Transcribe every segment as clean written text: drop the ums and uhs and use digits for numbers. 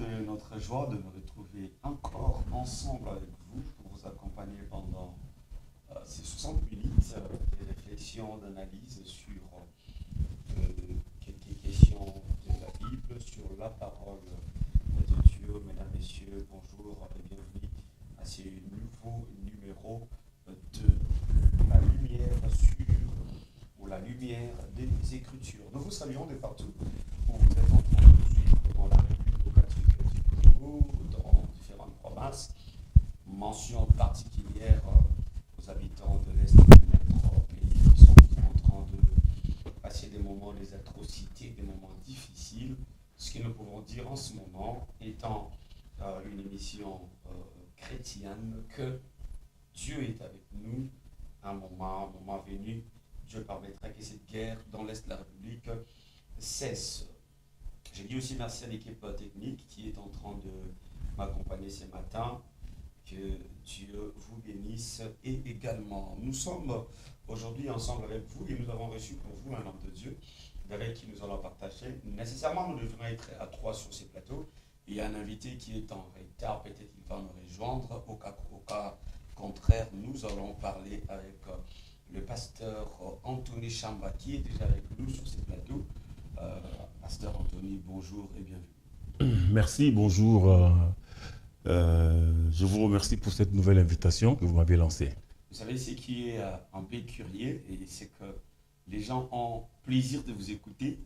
de notre joie de nous retrouver encore ensemble avec vous pour vous accompagner pendant ces 60 minutes de réflexion, d'analyse sur quelques questions de la Bible, sur la parole de Dieu. Mesdames, Messieurs, bonjour et bienvenue à ce nouveau numéro de la lumière sur, ou la lumière des Écritures. Nous vous saluons de partout où vous êtes en train de nous suivre dans la République démocratique du Congo, dans différentes provinces. Mention particulière aux habitants de l'Est de notre pays qui sont en train de passer des moments, des atrocités, des moments difficiles. Ce que nous pouvons dire en ce moment, étant une émission chrétienne, que Dieu est avec nous. Un moment venu, Dieu permettra que cette guerre dans l'Est de la République cesse. Je dis aussi merci à l'équipe technique qui est en train de m'accompagner ce matin. Que Dieu vous bénisse. Et également, nous sommes aujourd'hui ensemble avec vous et nous avons reçu pour vous un homme de Dieu avec qui nous allons partager. Nécessairement, nous devrons être à trois sur ces plateaux. Il y a un invité qui est en retard, peut-être qu'il va nous rejoindre. Au cas contraire, nous allons parler avec le pasteur Anthony Chamba qui est déjà avec nous sur ces plateaux. Pasteur Anthony, bonjour et bienvenue. Merci, bonjour. Je vous remercie pour cette nouvelle invitation que vous m'avez lancée. Vous savez, ce qui est un peu curieux, c'est que les gens ont plaisir de vous écouter.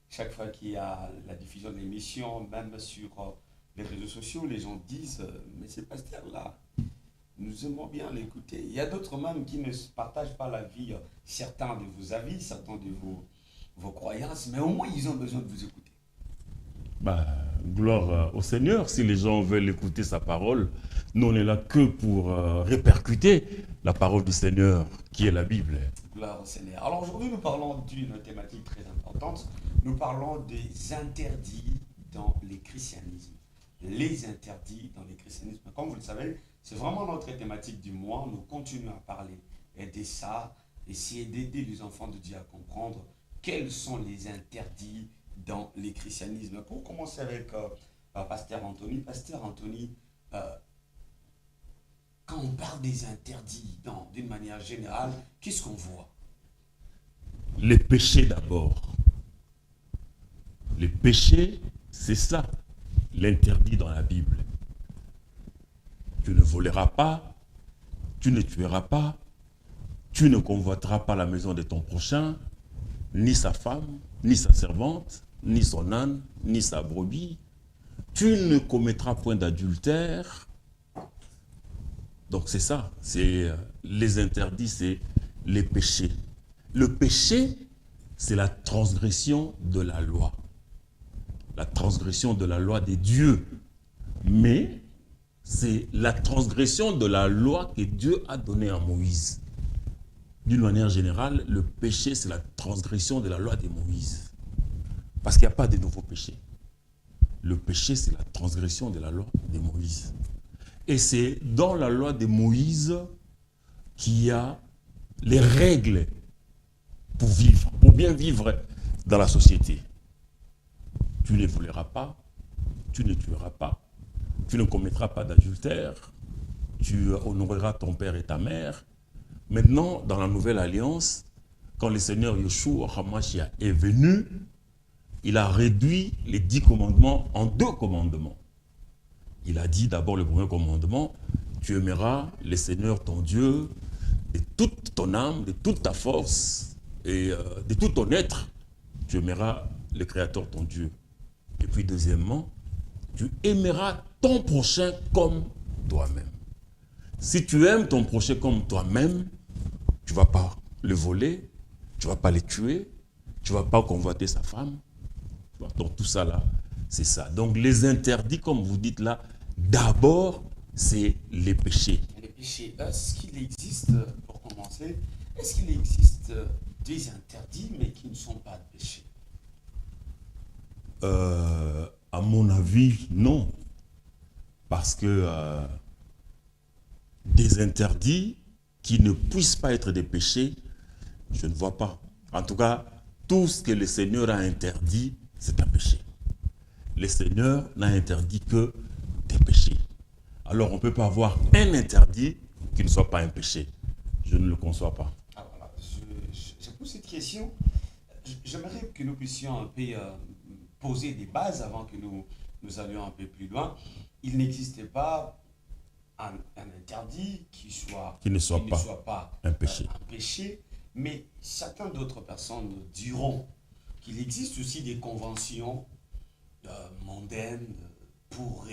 Chaque fois qu'il y a la diffusion de l'émission, même sur les réseaux sociaux, les gens disent « Mais ce pasteur-là, nous aimons bien l'écouter ». Il y a d'autres même qui ne partagent pas la vie, certains de vos avis, certains de vos croyances, mais au moins ils ont besoin de vous écouter. Gloire au Seigneur, si les gens veulent écouter sa parole, nous on n'est là que pour répercuter la parole du Seigneur qui est la Bible. Gloire au Seigneur. Alors aujourd'hui nous parlons d'une thématique très importante, nous parlons des interdits dans les christianismes. Les interdits dans les christianismes. Comme vous le savez, c'est vraiment notre thématique du mois, nous continuons à parler de ça, essayer d'aider les enfants de Dieu à comprendre quels sont les interdits dans les christianismes. Pour commencer avec Pasteur Anthony. Pasteur Anthony, quand on parle des interdits d'une manière générale, qu'est-ce qu'on voit? Les péchés d'abord. Les péchés, c'est ça, l'interdit dans la Bible. Tu ne voleras pas, tu ne tueras pas, tu ne convoiteras pas la maison de ton prochain, ni sa femme, ni sa servante, ni son âne, ni sa brebis. Tu ne commettras point d'adultère. Donc c'est ça, c'est les interdits, c'est les péchés. Le péché, c'est la transgression de la loi. La transgression de la loi des dieux. Mais c'est la transgression de la loi que Dieu a donnée à Moïse. D'une manière générale, le péché, c'est la transgression de la loi de Moïse. Parce qu'il n'y a pas de nouveau péché. Le péché, c'est la transgression de la loi de Moïse. Et c'est dans la loi de Moïse qu'il y a les règles pour vivre, pour bien vivre dans la société. Tu ne voleras pas, tu ne tueras pas, tu ne commettras pas d'adultère, tu honoreras ton père et ta mère. Maintenant, dans la nouvelle alliance, quand le Seigneur Yeshua HaMashiach est venu, il a réduit les 10 commandements en 2 commandements. Il a dit d'abord le premier commandement, tu aimeras le Seigneur ton Dieu de toute ton âme, de toute ta force et de tout ton être. Tu aimeras le Créateur ton Dieu. Et puis deuxièmement, tu aimeras ton prochain comme toi-même. Si tu aimes ton prochain comme toi-même, tu ne vas pas le voler, tu ne vas pas le tuer, tu ne vas pas convoiter sa femme. Donc tout ça là, c'est ça. Donc les interdits, comme vous dites là, d'abord, c'est les péchés. Les péchés, est-ce qu'il existe, pour commencer, est-ce qu'il existe des interdits mais qui ne sont pas de péchés? À mon avis, non. Parce que des interdits qui ne puissent pas être des péchés, je ne vois pas. En tout cas, tout ce que le Seigneur a interdit, c'est un péché. le Seigneur n'a interdit que des péchés. Alors on ne peut pas avoir un interdit qui ne soit pas un péché. Je ne le conçois pas. Ah, voilà. Je pose cette question. J'aimerais que nous puissions un peu poser des bases avant que nous allions un peu plus loin. Il n'existait pas un interdit qui ne soit pas un péché. Un péché, mais certaines d'autres personnes diront qu'il existe aussi des conventions mondaines pour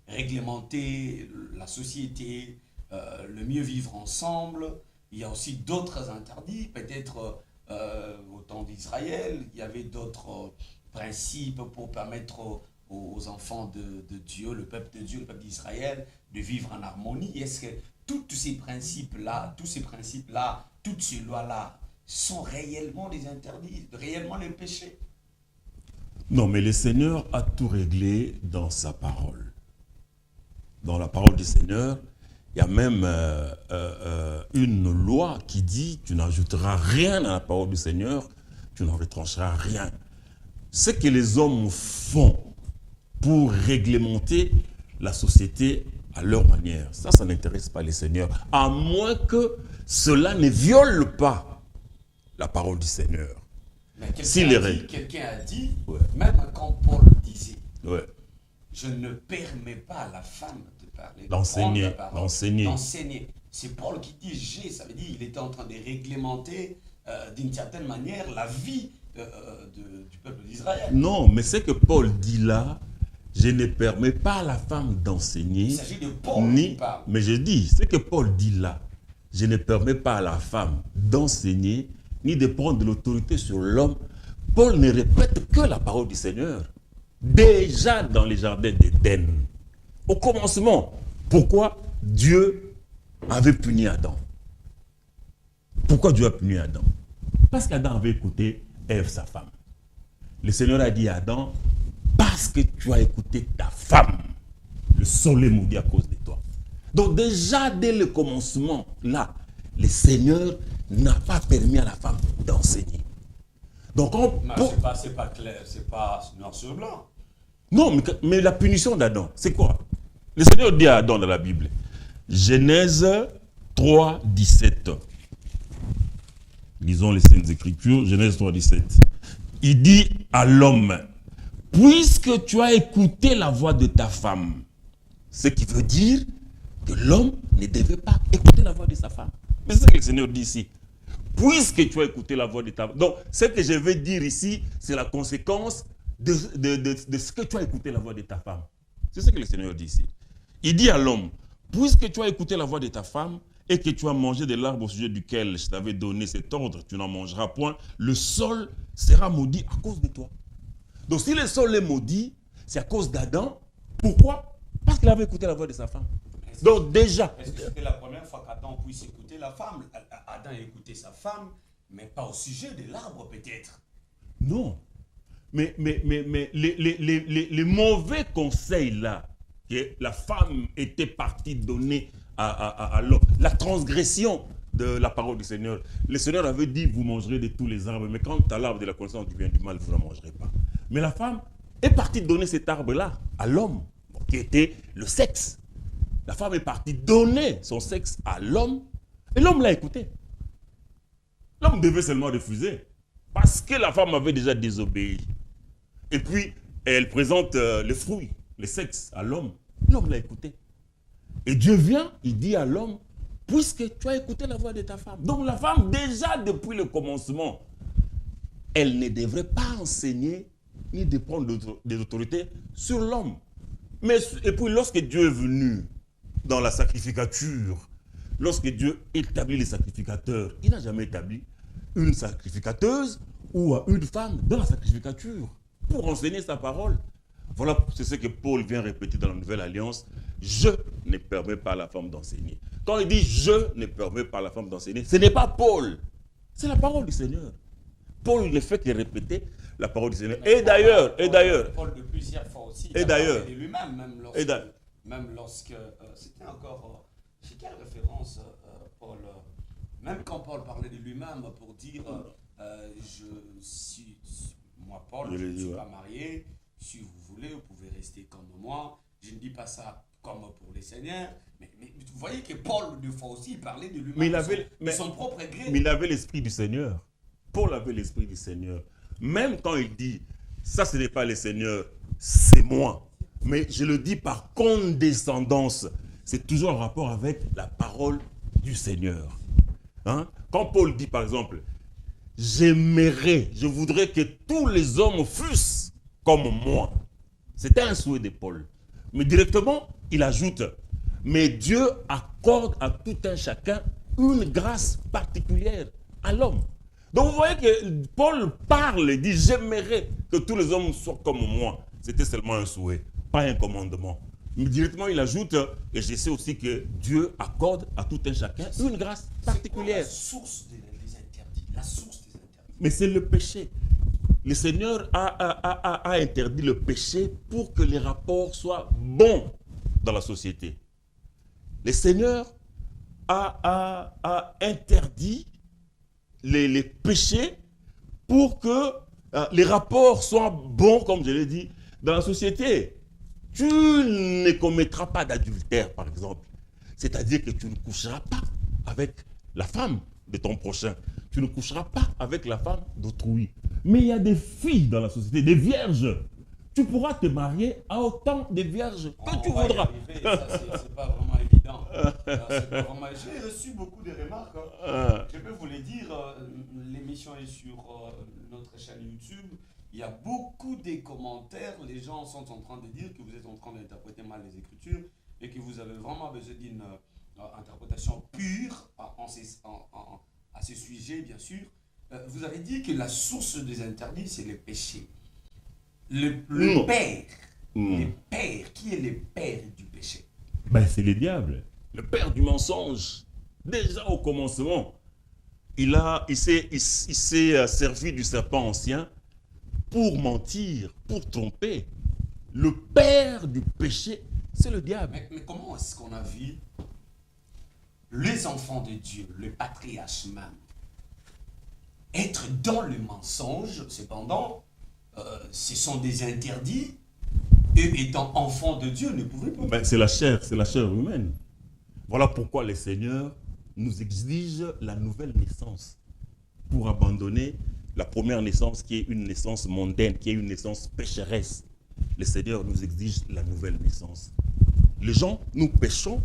réglementer la société, le mieux vivre ensemble. Il y a aussi d'autres interdits, peut-être au temps d'Israël, il y avait d'autres principes pour permettre aux enfants de Dieu, le peuple de Dieu, le peuple d'Israël, de vivre en harmonie. Est-ce que tous ces principes-là, toutes ces lois-là sont réellement des interdits, réellement des péchés? Non, mais le Seigneur a tout réglé dans sa parole. Dans la parole du Seigneur, il y a même une loi qui dit tu n'ajouteras rien à la parole du Seigneur, tu n'en retrancheras rien. Ce que les hommes font pour réglementer la société à leur manière, ça n'intéresse pas les seigneurs, à moins que cela ne viole pas la parole du Seigneur. Mais quelqu'un a dit, ouais, même quand Paul disait, ouais, je ne permets pas à la femme de parler, d'enseigner. C'est Paul qui dit ça veut dire qu'il était en train de réglementer d'une certaine manière la vie du peuple d'Israël. Non, mais c'est que Paul dit là, je ne permets pas à la femme d'enseigner. Il s'agit de Paul qui parle. Mais je dis, ce que Paul dit là, je ne permets pas à la femme d'enseigner, ni de prendre de l'autorité sur l'homme. Paul ne répète que la parole du Seigneur. Déjà dans les jardins d'Éden. Au commencement, pourquoi Dieu avait puni Adam? Pourquoi Dieu a puni Adam? Parce qu'Adam avait écouté Ève, sa femme. Le Seigneur a dit à Adam, parce que tu as écouté ta femme, le sol est maudit à cause de toi. Donc déjà dès le commencement, là, le Seigneur n'a pas permis à la femme d'enseigner. Donc c'est pas clair, c'est pas noir sur blanc. Non, mais la punition d'Adam, c'est quoi? Le Seigneur dit à Adam dans la Bible, Genèse 3, 17. Lisons les Saintes Écritures, Genèse 3, 17. Il dit à l'homme, puisque tu as écouté la voix de ta femme, ce qui veut dire que l'homme ne devait pas écouter la voix de sa femme. Mais c'est ce que le Seigneur dit ici. Puisque tu as écouté la voix de ta femme. Donc, ce que je veux dire ici, c'est la conséquence de ce que tu as écouté la voix de ta femme. C'est ce que le Seigneur dit ici. Il dit à l'homme, puisque tu as écouté la voix de ta femme et que tu as mangé de l'arbre au sujet duquel je t'avais donné cet ordre, tu n'en mangeras point, le sol sera maudit à cause de toi. Donc si le sol est maudit, c'est à cause d'Adam. Pourquoi? Parce qu'il avait écouté la voix de sa femme. Donc déjà... Est-ce que c'était la première fois qu'Adam puisse écouter la femme? Adam a écouté sa femme, mais pas au sujet de l'arbre peut-être. Non. Mais les mauvais conseils là, que la femme était partie donner à l'homme, la transgression de la parole du Seigneur. Le Seigneur avait dit, vous mangerez de tous les arbres, mais quant à l'arbre de la connaissance du bien et du mal, vous ne mangerez pas. Mais la femme est partie donner cet arbre-là à l'homme, qui était le sexe. La femme est partie donner son sexe à l'homme, et l'homme l'a écouté. L'homme devait seulement refuser, parce que la femme avait déjà désobéi. Et puis, elle présente le fruit, le sexe à l'homme. L'homme l'a écouté. Et Dieu vient, il dit à l'homme, puisque tu as écouté la voix de ta femme. Donc la femme, déjà depuis le commencement, elle ne devrait pas enseigner ni de prendre des autorités sur l'homme. Et puis lorsque Dieu est venu dans la sacrificature, lorsque Dieu établit les sacrificateurs, il n'a jamais établi une sacrificateuse ou une femme dans la sacrificature pour enseigner sa parole. Voilà, c'est ce que Paul vient répéter dans la Nouvelle Alliance. Je ne permets pas à la femme d'enseigner. Quand il dit je ne permets pas à la femme d'enseigner, ce n'est pas Paul, c'est la parole du Seigneur. Paul ne fait que répéter la parole du Seigneur. Et d'ailleurs, Paul de plusieurs fois aussi, et d'ailleurs, lui-même, même lorsque c'était encore, c'est quelle référence Paul, même quand Paul parlait de lui-même pour dire moi, Paul, je ne suis pas marié. Si vous voulez, vous pouvez rester comme moi. Je ne dis pas ça comme pour les seigneurs. Mais vous voyez que Paul, des fois aussi, il parlait de lui-même, de son propre gré. Mais il avait l'esprit du Seigneur. Paul avait l'esprit du Seigneur. Même quand il dit, ça ce n'est pas le Seigneur, c'est moi. Mais je le dis par condescendance. C'est toujours en rapport avec la parole du Seigneur. Hein? Quand Paul dit par exemple, j'aimerais, je voudrais que tous les hommes fussent comme moi. C'était un souhait de Paul. Mais directement, il ajoute, mais Dieu accorde à tout un chacun une grâce particulière à l'homme. Donc vous voyez que Paul parle et dit, j'aimerais que tous les hommes soient comme moi. C'était seulement un souhait, pas un commandement. Mais directement, il ajoute, et je sais aussi que Dieu accorde à tout un chacun une grâce particulière. C'est quoi la source des interdits? La source des interdits. Mais c'est le péché. Le Seigneur a interdit le péché pour que les rapports soient bons dans la société. Le Seigneur a interdit les péchés pour que les rapports soient bons, comme je l'ai dit, dans la société. Tu ne commettras pas d'adultère, par exemple. C'est-à-dire que tu ne coucheras pas avec la femme de ton prochain. Tu ne coucheras pas avec la femme d'autrui. Mais il y a des filles dans la société, des vierges. Tu pourras te marier à autant de vierges que tu voudras. C'est pas vraiment évident. J'ai reçu beaucoup de remarques. Je peux vous les dire, l'émission est sur notre chaîne YouTube. Il y a beaucoup de commentaires. Les gens sont en train de dire que vous êtes en train d'interpréter mal les Écritures et que vous avez vraiment besoin d'une interprétation pure à ce sujet, bien sûr. Vous avez dit que la source des interdits, c'est le péché. Le père. Le père. Qui est le père du péché? Ben, c'est le diable. Le père du mensonge. Déjà au commencement, il s'est servi du serpent ancien pour mentir, pour tromper. Le père du péché, c'est le diable. Mais comment est-ce qu'on a vu les enfants de Dieu, le patriarche même, être dans le mensonge? Cependant, ce sont des interdits. Eux étant enfants de Dieu, ne pouvaient pas. Ben, c'est la chair humaine. Voilà pourquoi le Seigneur nous exige la nouvelle naissance pour abandonner la première naissance qui est une naissance mondaine, qui est une naissance pécheresse. Le Seigneur nous exige la nouvelle naissance. Les gens, nous péchons,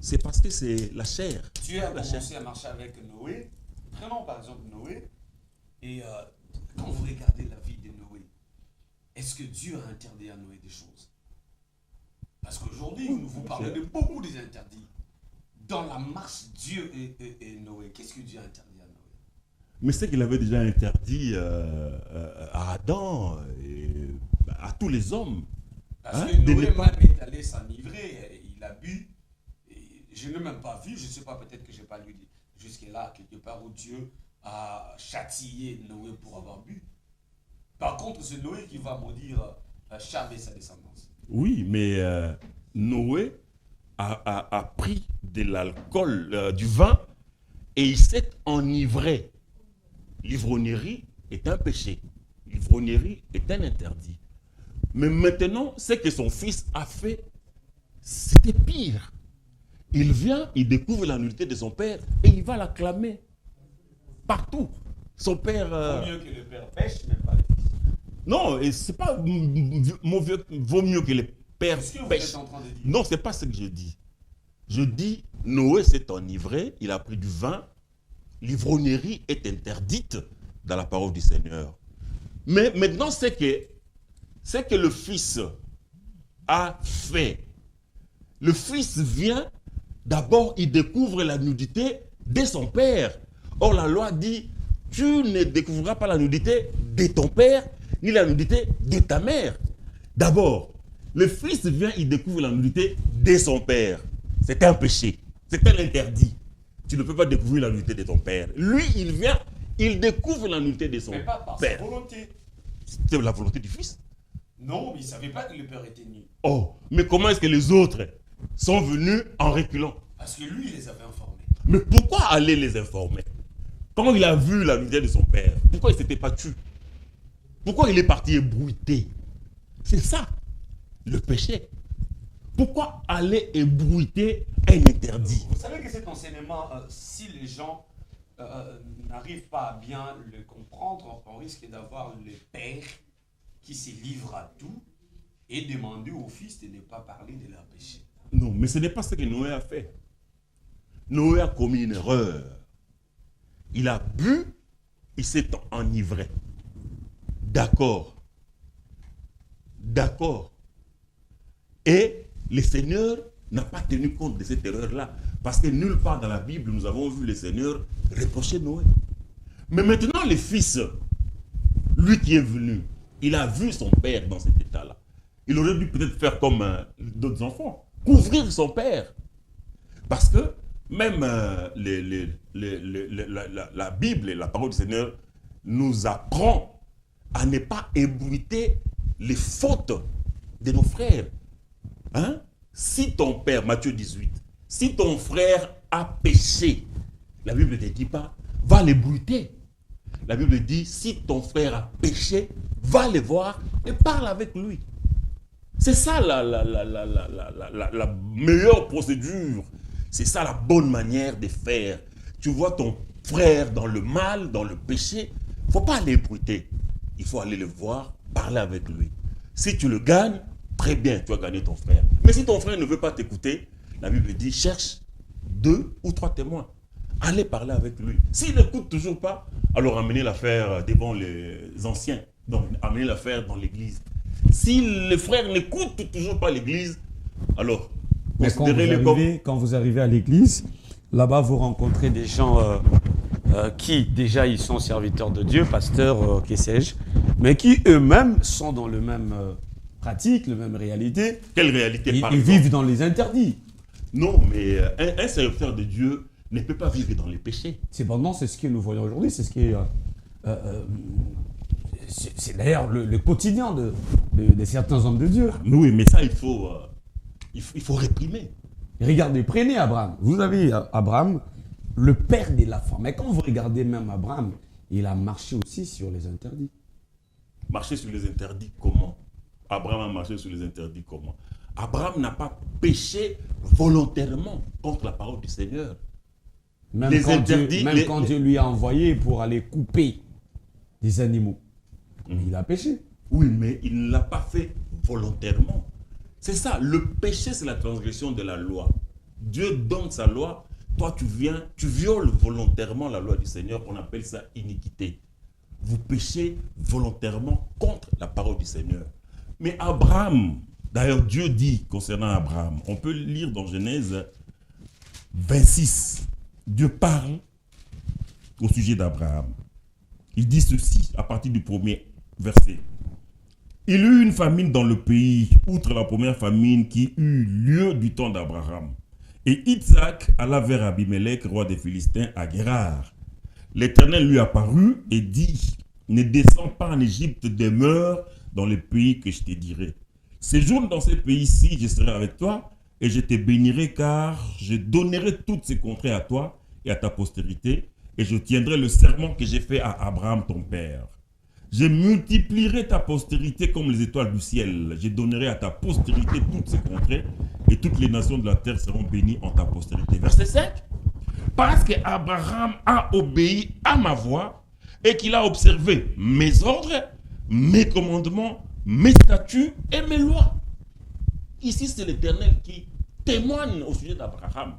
c'est parce que c'est la chair. Dieu a commencé à marcher avec Noé. Prenons par exemple Noé. Et quand vous regardez la vie de Noé, est-ce que Dieu a interdit à Noé des choses? Parce qu'aujourd'hui, vous parlez de beaucoup des interdits. Dans la marche Dieu et Noé, qu'est-ce que Dieu a interdit à Noé? Mais c'est qu'il avait déjà interdit à Adam et à tous les hommes. Parce que Noé même est allé s'enivrer, il a bu. Et je ne l'ai même pas vu, je ne sais pas, peut-être que je n'ai pas lu jusque-là, quelque part où Dieu a châtié Noé pour avoir bu. Par contre, c'est Noé qui va maudire Cham et sa descendance. Oui, mais Noé a pris de l'alcool, du vin, et il s'est enivré. L'ivrognerie est un péché. L'ivrognerie est un interdit. Mais maintenant, ce que son fils a fait, c'était pire. Il vient, il découvre la nullité de son père et il va l'acclamer partout. Son père... Vaut mieux que le père pêche, mais pas le fils. Non, et c'est pas vaut mieux que le père pêche. Qu'est-ce que vous pêche. êtes en train de dire? Non, c'est pas ce que je dis. Je dis, Noé s'est enivré, il a pris du vin. L'ivrognerie est interdite dans la parole du Seigneur. Mais maintenant, c'est que le fils a fait. Le fils vient, d'abord, il découvre la nudité de son père. Or, la loi dit, tu ne découvriras pas la nudité de ton père, ni la nudité de ta mère. D'abord, le fils vient, il découvre la nudité de son père. C'est un péché, c'est un interdit. Tu ne peux pas découvrir la nudité de ton père. Lui, il vient, il découvre la nudité de son père. Mais pas par sa volonté. C'est la volonté du fils. Non, mais il ne savait pas que le père était nu. Oh, mais comment est-ce que les autres sont venus en reculant? Parce que lui, il les avait informés. Mais pourquoi aller les informer? Quand il a vu la nudité de son père, pourquoi il ne s'était pas tué? Pourquoi il est parti ébruiter? C'est ça, le péché. Pourquoi aller ébruiter un interdit? Vous savez que cet enseignement, si les gens n'arrivent pas à bien le comprendre, on risque d'avoir le père qui se livre à tout et demander aux fils de ne pas parler de leur péché. Non, mais ce n'est pas ce que Noé a fait. Noé a commis une erreur. Il a bu, il s'est enivré. D'accord. D'accord. Et le Seigneur n'a pas tenu compte de cette erreur-là. Parce que nulle part dans la Bible, nous avons vu le Seigneur reprocher Noé. Mais maintenant, le fils, lui qui est venu, il a vu son père dans cet état-là. Il aurait dû peut-être faire comme d'autres enfants, couvrir son père. Parce que même la Bible et la parole du Seigneur nous apprend à ne pas ébruiter les fautes de nos frères. Hein? Si ton père, Matthieu 18, si ton frère a péché, la Bible ne te dit pas, va l'ébruiter. La Bible dit, si ton frère a péché, va le voir et parle avec lui. C'est ça la meilleure procédure. C'est ça la bonne manière de faire. Tu vois ton frère dans le mal, dans le péché, il ne faut pas l'ébruiter. Il faut aller le voir, parler avec lui. Si tu le gagnes, très bien, tu as gagné ton frère. Mais si ton frère ne veut pas t'écouter, la Bible dit, cherche 2 ou 3 témoins. Allez parler avec lui. S'il n'écoute toujours pas, alors amenez l'affaire devant les anciens. Donc, amenez l'affaire dans l'église. Si le frère n'écoute toujours pas l'église, alors, considérez-le quand vous arrivez à l'église, là-bas, vous rencontrez des gens qui, déjà, ils sont serviteurs de Dieu, pasteurs, que sais-je, mais qui eux-mêmes sont dans le même pratique, la même réalité. Quelle réalité, ils vivent dans les interdits. Non, mais un serviteur de Dieu ne peut pas vivre dans les péchés. Cependant, c'est ce que nous voyons aujourd'hui, c'est ce qui est... c'est d'ailleurs le quotidien de certains hommes de Dieu. Oui, mais ça, il faut réprimer. Regardez, prenez Abraham. Vous avez Abraham, le père de la foi. Mais quand vous regardez même Abraham, il a marché aussi sur les interdits. Marcher sur les interdits, comment? Abraham a marché sur les interdits, comment? Abraham n'a pas péché volontairement contre la parole du Seigneur. Même quand Dieu lui a envoyé pour aller couper des animaux, il a péché. Oui, mais il ne l'a pas fait volontairement. C'est ça, le péché, c'est la transgression de la loi. Dieu donne sa loi, toi tu viens, tu violes volontairement la loi du Seigneur, on appelle ça iniquité. Vous péchez volontairement contre la parole du Seigneur. Mais Abraham, d'ailleurs Dieu dit concernant Abraham, on peut lire dans Genèse 26, Dieu parle au sujet d'Abraham. Il dit ceci à partir du premier verset. Il y eut une famine dans le pays, outre la première famine qui eut lieu du temps d'Abraham. Et Isaac alla vers Abimelech, roi des Philistins, à Guérar. L'Éternel lui apparut et dit, ne descends pas en Égypte, demeure dans le pays que je te dirai. Séjourne dans ce pays-ci, je serai avec toi, et je te bénirai, car je donnerai toutes ces contrées à toi et à ta postérité, et je tiendrai le serment que j'ai fait à Abraham ton père. Je multiplierai ta postérité comme les étoiles du ciel. Je donnerai à ta postérité toutes ces contrées, et toutes les nations de la terre seront bénies en ta postérité. Verset 5. Parce qu'Abraham a obéi à ma voix, et qu'il a observé mes ordres, mes commandements, mes statuts et mes lois. Ici, c'est l'Éternel qui témoigne au sujet d'Abraham.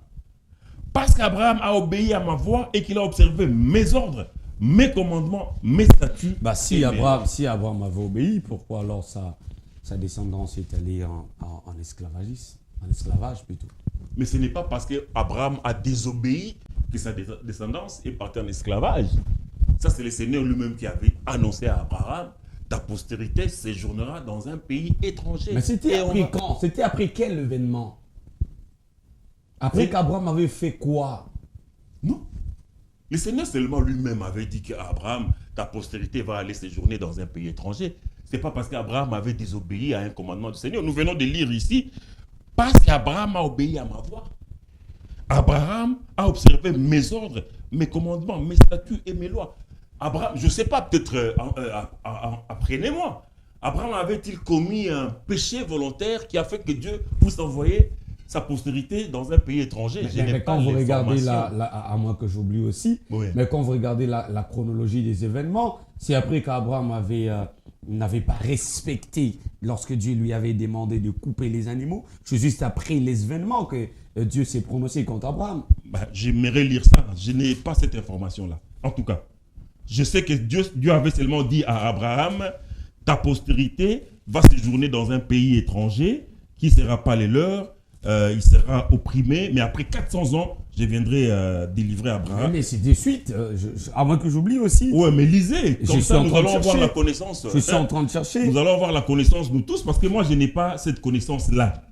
Parce qu'Abraham a obéi à ma voix et qu'il a observé mes ordres, mes commandements, mes statuts. Si Abraham avait obéi, pourquoi alors sa descendance est allée en esclavage plutôt? Mais ce n'est pas parce qu'Abraham a désobéi que sa descendance est partie en esclavage. Ça, c'est le Seigneur lui-même qui avait annoncé à Abraham, ta postérité séjournera dans un pays étranger. Mais c'était après quand? C'était après quel événement? Après qu'Abraham avait fait quoi? Non. Le Seigneur seulement lui-même avait dit qu'Abraham, ta postérité va aller séjourner dans un pays étranger. Ce n'est pas parce qu'Abraham avait désobéi à un commandement du Seigneur. Nous venons de lire ici, parce qu'Abraham a obéi à ma voix. Abraham a observé mes ordres, mes commandements, mes statuts et mes lois. Abraham, je ne sais pas, peut-être, apprenez-moi. Abraham avait-il commis un péché volontaire qui a fait que Dieu puisse envoyer sa postérité dans un pays étranger? Mais quand vous regardez, à moins que j'oublie aussi, oui. mais quand vous regardez la chronologie des événements, c'est après qu'Abraham n'avait pas respecté lorsque Dieu lui avait demandé de couper les animaux. C'est juste après les événements que Dieu s'est prononcé contre Abraham. J'aimerais lire ça. Je n'ai pas cette information-là. En tout cas, je sais que Dieu avait seulement dit à Abraham, ta postérité va séjourner dans un pays étranger qui ne sera pas les leurs. Il sera opprimé, mais après 400 ans, je viendrai délivrer Abraham. Mais c'est de suite, à moins que j'oublie aussi. Ouais, mais lisez, comme ça nous allons avoir la connaissance. Je suis en train de chercher. Nous allons avoir la connaissance, nous tous, parce que moi, je n'ai pas cette connaissance-là.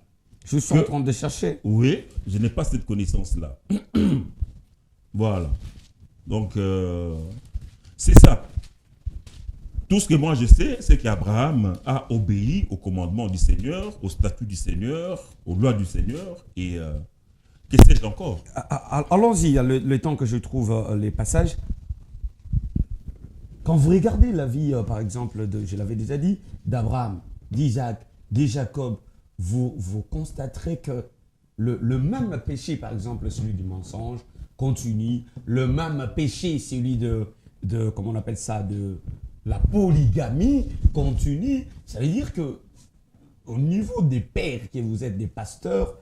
Je suis en train de chercher. Oui, je n'ai pas cette connaissance-là. Voilà. Donc, c'est ça. Tout ce que moi je sais, c'est qu'Abraham a obéi au commandement du Seigneur, au statut du Seigneur, aux lois du Seigneur, et que sais-je encore? Allons-y, il y a le temps que je trouve les passages. Quand vous regardez la vie, par exemple, je l'avais déjà dit, d'Abraham, d'Isaac, de Jacob, vous constaterez que le même péché, par exemple, celui du mensonge, continue. Le même péché, celui de comment on appelle ça, de la polygamie continue. Ça veut dire que au niveau des pères, que vous êtes des pasteurs,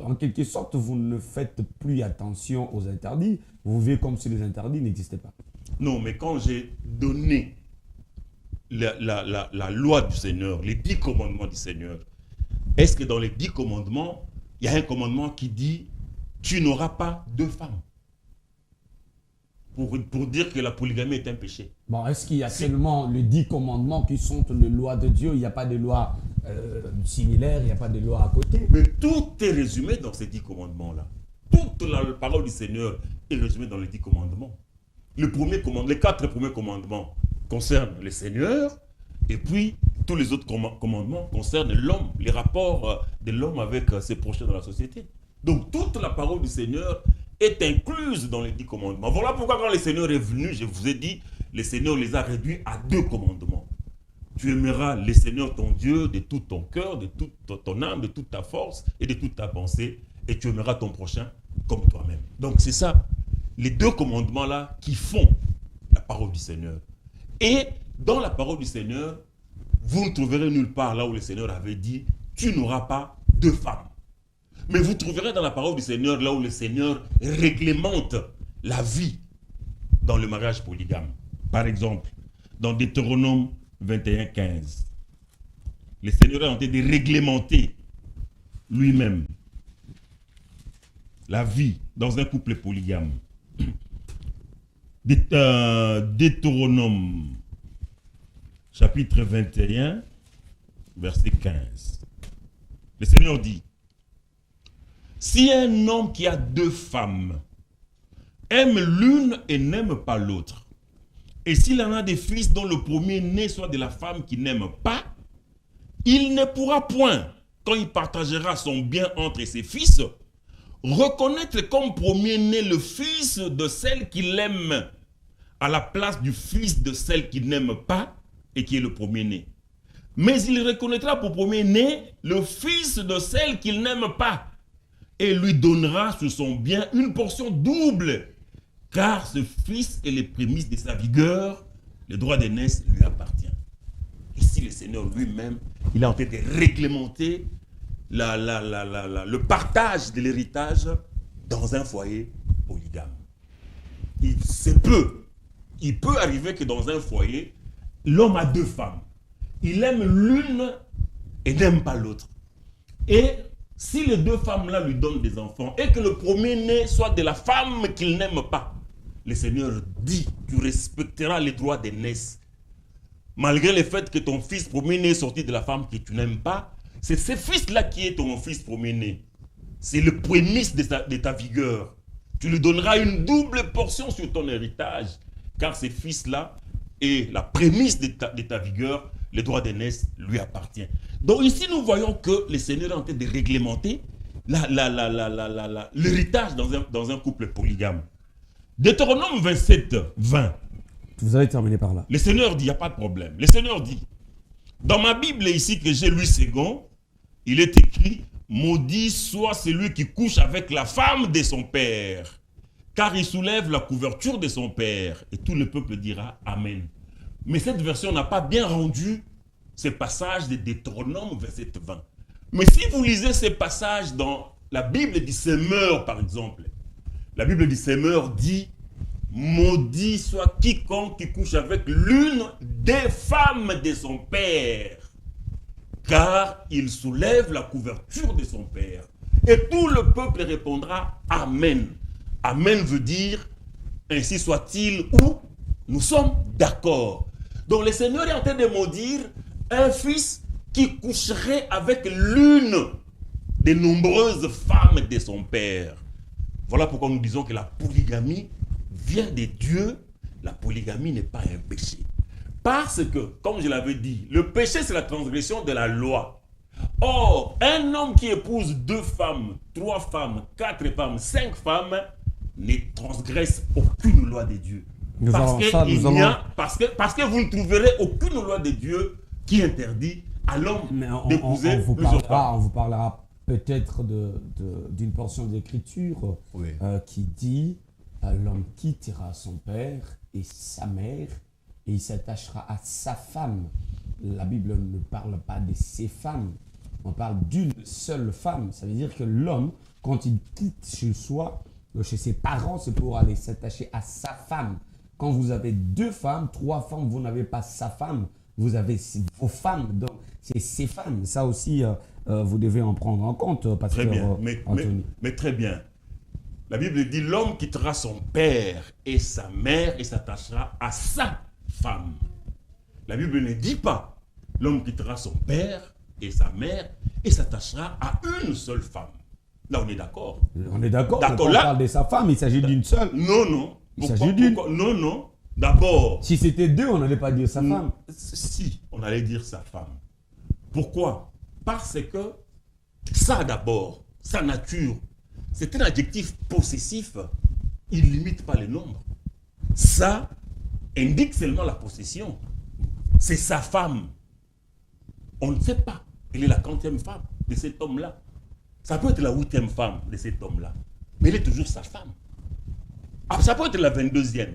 en quelque sorte, vous ne faites plus attention aux interdits. Vous vivez comme si les interdits n'existaient pas. Non, mais quand j'ai donné la loi du Seigneur, les 10 commandements du Seigneur, est-ce que dans les 10 commandements, il y a un commandement qui dit « Tu n'auras pas de femme » pour dire que la polygamie est un péché. Bon, est-ce qu'il y a seulement les 10 commandements qui sont les lois de Dieu? Il n'y a pas de loi similaire, il n'y a pas de loi à côté. Mais tout est résumé dans ces 10 commandements-là. Toute la parole du Seigneur est résumée dans les 10 commandements. Les 4 premiers commandements concernent le Seigneur, et puis tous les autres commandements concernent l'homme, les rapports de l'homme avec ses prochains dans la société. Donc toute la parole du Seigneur est incluse dans les 10 commandements. Voilà pourquoi quand le Seigneur est venu, je vous ai dit, le Seigneur les a réduits à 2 commandements. Tu aimeras le Seigneur ton Dieu de tout ton cœur, de toute ton âme, de toute ta force et de toute ta pensée, et tu aimeras ton prochain comme toi-même. Donc c'est ça, les 2 commandements-là qui font la parole du Seigneur. Et dans la parole du Seigneur, vous ne trouverez nulle part là où le Seigneur avait dit, tu n'auras pas de femme. Mais vous trouverez dans la parole du Seigneur, là où le Seigneur réglemente la vie dans le mariage polygame. Par exemple, dans Deutéronome 21:15, le Seigneur est en train de réglementer lui-même la vie dans un couple polygame. Deutéronome, chapitre 21, verset 15. Le Seigneur dit, si un homme qui a 2 femmes aime l'une et n'aime pas l'autre, et s'il en a des fils dont le premier-né soit de la femme qui n'aime pas, il ne pourra point, quand il partagera son bien entre ses fils, reconnaître comme premier-né le fils de celle qu'il aime à la place du fils de celle qu'il n'aime pas et qui est le premier-né. Mais il reconnaîtra pour premier-né le fils de celle qu'il n'aime pas et lui donnera sur son bien une portion double, car ce fils est les prémices de sa vigueur, le droit d'aînesse lui appartient. Ici, le Seigneur lui-même, il est en train de réglementer le partage de l'héritage dans un foyer polygame. Il peut arriver que dans un foyer, l'homme a 2 femmes. Il aime l'une et n'aime pas l'autre. Et si les 2 femmes-là lui donnent des enfants et que le premier-né soit de la femme qu'il n'aime pas, le Seigneur dit, tu respecteras les droits d'aînesse. Malgré le fait que ton fils premier-né est sorti de la femme que tu n'aimes pas, c'est ce fils-là qui est ton fils premier-né. C'est le prémisse de ta vigueur. Tu lui donneras une double portion sur ton héritage, car ce fils-là est la prémisse de ta vigueur, le droit d'aînesse lui appartient. Donc ici, nous voyons que le Seigneur est en train de réglementer l'héritage dans un couple polygame. Deutéronome 27, 20. Vous avez terminé par là. Le Seigneur dit, il n'y a pas de problème. Le Seigneur dit, dans ma Bible ici que j'ai lu second, il est écrit, maudit soit celui qui couche avec la femme de son père, car il soulève la couverture de son père. Et tout le peuple dira Amen. Mais cette version n'a pas bien rendu ce passage de Deutéronome, verset 20. Mais si vous lisez ces passages dans la Bible du Semeur, par exemple, la Bible du Semeur dit maudit soit quiconque qui couche avec l'une des femmes de son père, car il soulève la couverture de son père. Et tout le peuple répondra Amen. Amen veut dire ainsi soit-il, ou nous sommes d'accord. Donc le Seigneur est en train de maudire un fils qui coucherait avec l'une des nombreuses femmes de son père. Voilà pourquoi nous disons que la polygamie vient de Dieu. La polygamie n'est pas un péché. Parce que, comme je l'avais dit, le péché c'est la transgression de la loi. Or, un homme qui épouse 2 femmes, 3 femmes, 4 femmes, 5 femmes, ne transgresse aucune loi de Dieu. Parce que vous ne trouverez aucune loi de Dieu qui interdit à l'homme d'épouser plusieurs femmes. On vous parlera peut-être d'une portion d'écriture qui dit l'homme quittera son père et sa mère et il s'attachera à sa femme. La Bible ne parle pas de ses femmes, on parle d'une seule femme. Ça veut dire que l'homme, quand il quitte chez ses parents, c'est pour aller s'attacher à sa femme. Quand vous avez 2 femmes, 3 femmes, vous n'avez pas sa femme, vous avez vos femmes. Donc, c'est ces femmes. Ça aussi, vous devez en prendre en compte, pasteur Anthony. Mais très bien. La Bible dit l'homme quittera son père et sa mère et s'attachera à sa femme. La Bible ne dit pas l'homme quittera son père et sa mère et s'attachera à une seule femme. Là, on est d'accord. On est d'accord. Quand on parle de sa femme, il s'agit d'une seule. Non. Il s'agit d'une. Non. D'abord. Si c'était 2, on n'allait pas dire sa femme. Si, on allait dire sa femme. Pourquoi? Parce que ça, d'abord, sa nature, c'est un adjectif possessif. Il ne limite pas le nombre. Ça indique seulement la possession. C'est sa femme. On ne sait pas. Elle est la 40e femme de cet homme-là. Ça peut être la 8e femme de cet homme-là. Mais elle est toujours sa femme. Ah, ça peut être la 22e.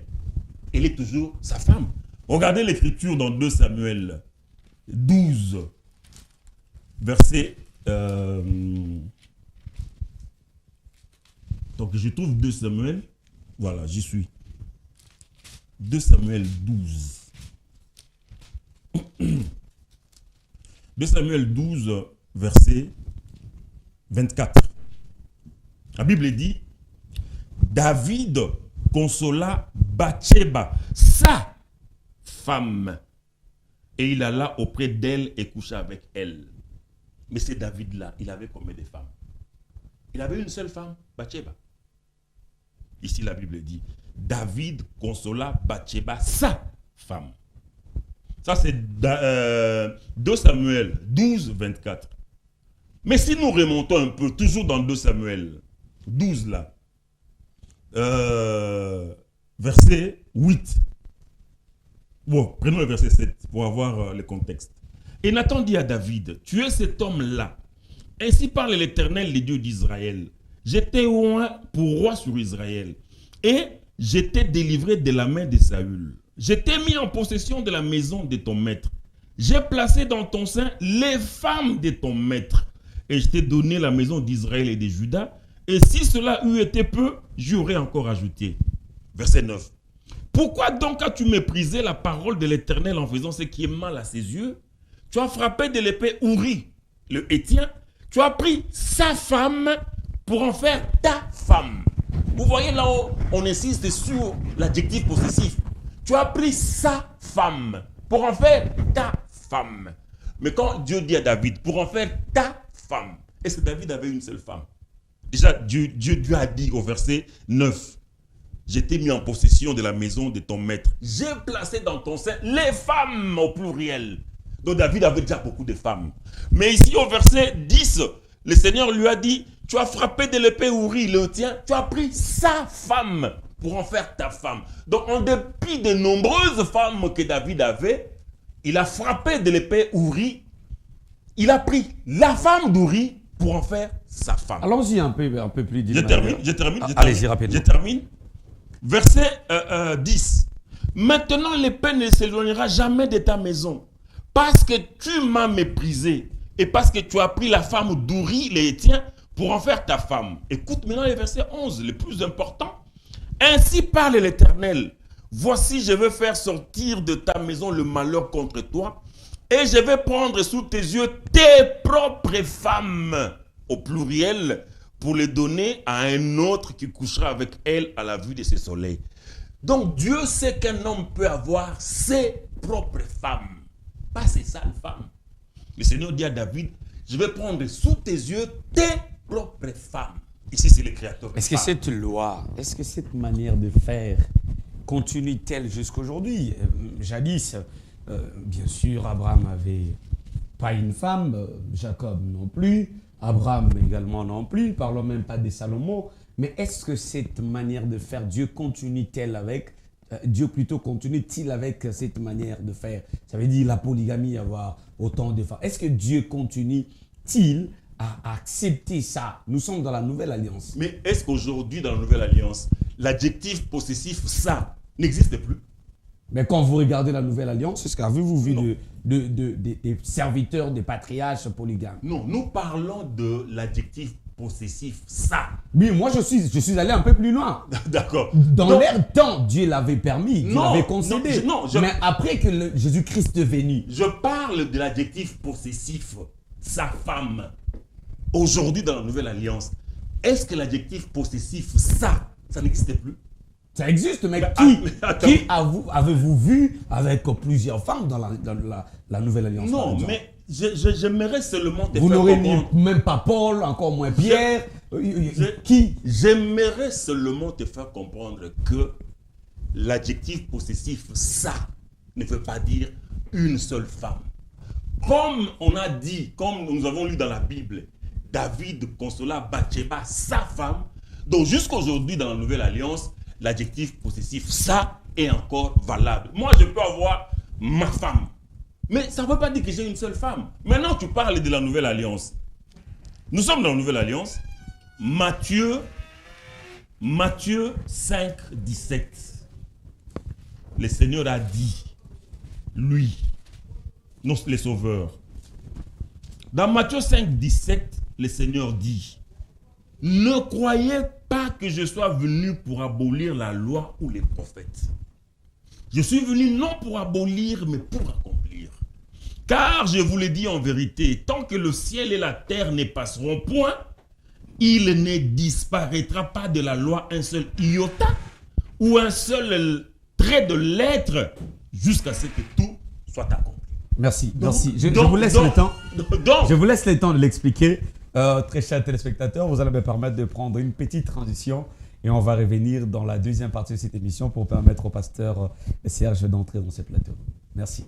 Elle est toujours sa femme. Regardez l'écriture dans 2 Samuel 12, verset... Donc je trouve 2 Samuel. Voilà, j'y suis. 2 Samuel 12. 2 Samuel 12, verset 24. La Bible dit, David consola Bathsheba, sa femme, et il alla auprès d'elle et coucha avec elle. Mais c'est David-là, il avait combien de femmes? Il avait une seule femme, Bathsheba. Ici, la Bible dit, David consola Bathsheba, sa femme. Ça, c'est 2 Samuel 12, 24. Mais si nous remontons un peu, toujours dans 2 Samuel 12, là, verset 8. Bon, prenons le verset 7 pour avoir le contexte. Et Nathan dit à David, tu es cet homme-là. Ainsi parle l'Éternel, le Dieu d'Israël. J'étais pour roi sur Israël. Et j'étais délivré de la main de Saül. J'étais mis en possession de la maison de ton maître. J'ai placé dans ton sein les femmes de ton maître. Et je t'ai donné la maison d'Israël et de Juda. Et si cela eût été peu, j'y aurais encore ajouté. Verset 9. Pourquoi donc as-tu méprisé la parole de l'Éternel en faisant ce qui est mal à ses yeux? Tu as frappé de l'épée Uri, le Héthien. Tu as pris sa femme pour en faire ta femme. Vous voyez là-haut, on insiste sur l'adjectif possessif. Tu as pris sa femme pour en faire ta femme. Mais quand Dieu dit à David, pour en faire ta femme, est-ce que David avait une seule femme? Déjà, Dieu a dit au verset 9, je t'ai mis en possession de la maison de ton maître. J'ai placé dans ton sein les femmes au pluriel. Donc David avait déjà beaucoup de femmes. Mais ici au verset 10, le Seigneur lui a dit, tu as frappé de l'épée Uri, le tien, tu as pris sa femme pour en faire ta femme. Donc, en dépit de nombreuses femmes que David avait, il a frappé de l'épée Uri. Il a pris la femme d'Uri pour en faire sa femme. Allons-y un peu plus. Je termine. Allez-y rapidement. Je termine. Verset 10. Maintenant, l'épée ne s'éloignera jamais de ta maison, parce que tu m'as méprisé et parce que tu as pris la femme d'Uri, les Hétiens, pour en faire ta femme. Écoute maintenant les versets 11, le plus important. Ainsi parle l'Éternel. Voici, je vais faire sortir de ta maison le malheur contre toi, et je vais prendre sous tes yeux tes propres femmes, au pluriel, pour les donner à un autre qui couchera avec elle à la vue de ses soleils. Donc Dieu sait qu'un homme peut avoir ses propres femmes, pas ses sales femmes. Le Seigneur dit à David, je vais prendre sous tes yeux tes propres femmes. Ici c'est le Créateur. Est-ce que cette loi, est-ce que cette manière de faire continue-t-elle jusqu'aujourd'hui? Jadis, bien sûr, Abraham n'avait pas une femme, Jacob non plus, Abraham également non plus, parlons même pas de Salomon. Mais est-ce que cette manière de faire, Dieu continue-t-il avec cette manière de faire? Ça veut dire la polygamie, avoir autant de femmes. Est-ce que Dieu continue-t-il à accepter ça? Nous sommes dans la nouvelle alliance. Mais est-ce qu'aujourd'hui, dans la nouvelle alliance, l'adjectif possessif « ça » n'existe plus? Mais quand vous regardez la nouvelle alliance, est-ce qu'avez-vous vu des serviteurs, des patriarches polygames? Non, nous parlons de l'adjectif possessif « ça ». Oui, moi je suis allé un peu plus loin. D'accord. Dans leur temps, Dieu l'avait permis, Dieu l'avait concédé. Mais après que Jésus-Christ est venu. Je parle de l'adjectif possessif « sa femme ». Aujourd'hui, dans la nouvelle alliance, est-ce que l'adjectif possessif « ça » n'existe plus? Ça existe, mais qui avez-vous vu avec plusieurs femmes dans la nouvelle alliance? Non, mais j'aimerais seulement te faire comprendre. Vous n'aurez même pas Paul, encore moins Pierre. Qui? J'aimerais seulement te faire comprendre que l'adjectif possessif « ça » ne veut pas dire une seule femme. Comme on a dit, comme nous avons lu dans la Bible, David consola Bathsheba, sa femme. Donc jusqu'à aujourd'hui dans la nouvelle alliance, l'adjectif possessif « ça » est encore valable. Moi, je peux avoir ma femme. Mais ça ne veut pas dire que j'ai une seule femme. Maintenant, tu parles de la nouvelle alliance. Nous sommes dans la nouvelle alliance. Matthieu 5, 17. Le Seigneur a dit, lui, non, les sauveurs. Dans Matthieu 5, 17, le Seigneur dit, ne croyez pas que je sois venu pour abolir la loi ou les prophètes. Je suis venu non pour abolir, mais pour accomplir. Car je vous l'ai dit en vérité, tant que le ciel et la terre ne passeront point, il ne disparaîtra pas de la loi un seul iota ou un seul trait de lettre jusqu'à ce que tout soit accompli. Merci, merci. Je vous laisse le temps. Je vous laisse le temps de l'expliquer. Très chers téléspectateurs, vous allez me permettre de prendre une petite transition et on va revenir dans la deuxième partie de cette émission pour permettre au pasteur Serge d'entrer dans ce plateau. Merci.